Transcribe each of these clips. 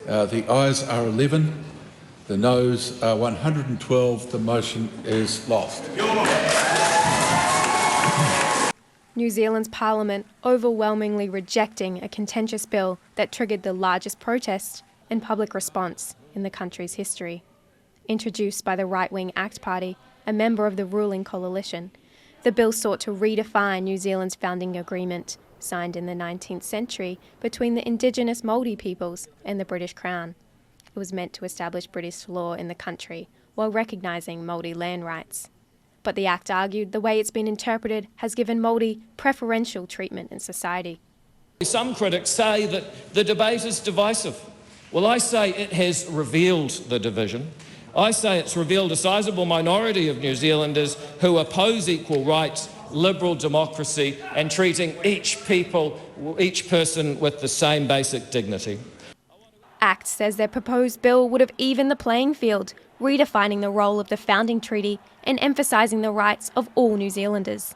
The ayes are 11, the noes are 112. The motion is lost. New Zealand's Parliament overwhelmingly rejecting a contentious bill that triggered the largest protest and public response in the country's history. Introduced by the right-wing ACT Party, a member of the ruling coalition, the bill sought to redefine New Zealand's founding agreement, signed in the 19th century between the Indigenous Māori peoples and the British Crown. It was meant to establish British law in the country while recognising Māori land rights. But the Act argued the way it's been interpreted has given Māori preferential treatment in society. Some critics say that the debate is divisive. Well, I say it has revealed the division. I say it's revealed a sizable minority of New Zealanders who oppose equal rights, liberal democracy and treating each person with the same basic dignity. ACT says their proposed bill would have evened the playing field, redefining the role of the founding treaty and emphasising the rights of all New Zealanders.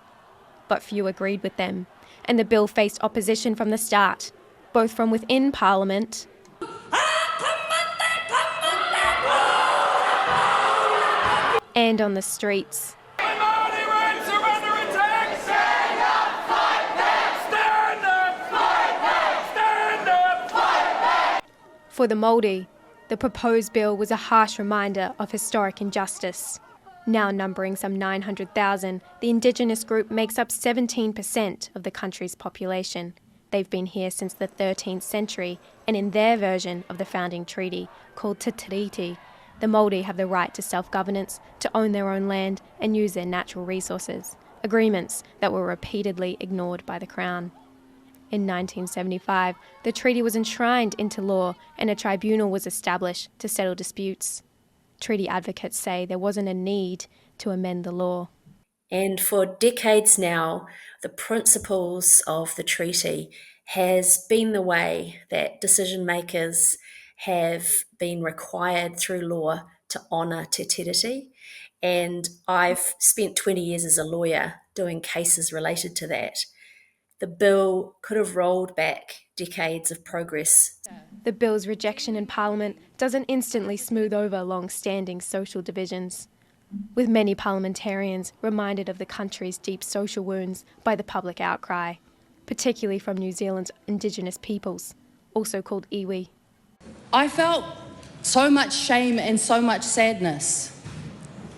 But few agreed with them, and the bill faced opposition from the start, both from within Parliament and on the streets. For the Māori, the proposed bill was a harsh reminder of historic injustice. Now numbering some 900,000, the Indigenous group makes up 17% of the country's population. They've been here since the 13th century, and in their version of the founding treaty, called Te Tiriti, the Māori have the right to self-governance, to own their own land and use their natural resources, agreements that were repeatedly ignored by the Crown. In 1975, the treaty was enshrined into law and a tribunal was established to settle disputes. Treaty advocates say there wasn't a need to amend the law. And for decades now, the principles of the treaty has been the way that decision makers have been required through law to honour Te Tiriti. And I've spent 20 years as a lawyer doing cases related to that. The bill could have rolled back decades of progress. The bill's rejection in Parliament doesn't instantly smooth over long-standing social divisions, with many parliamentarians reminded of the country's deep social wounds by the public outcry, particularly from New Zealand's Indigenous peoples, also called iwi. I felt so much shame and so much sadness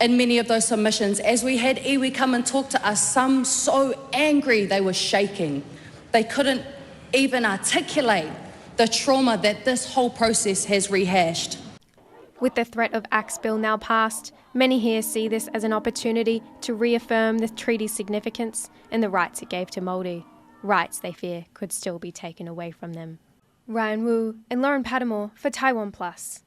in many of those submissions as we had iwi come and talk to us, some so angry they were shaking. They couldn't even articulate the trauma that this whole process has rehashed. With the threat of ACT's bill now passed, many here see this as an opportunity to reaffirm the treaty's significance and the rights it gave to Māori, rights they fear could still be taken away from them. Ryan Wu and Lauren Pattemore for TaiwanPlus.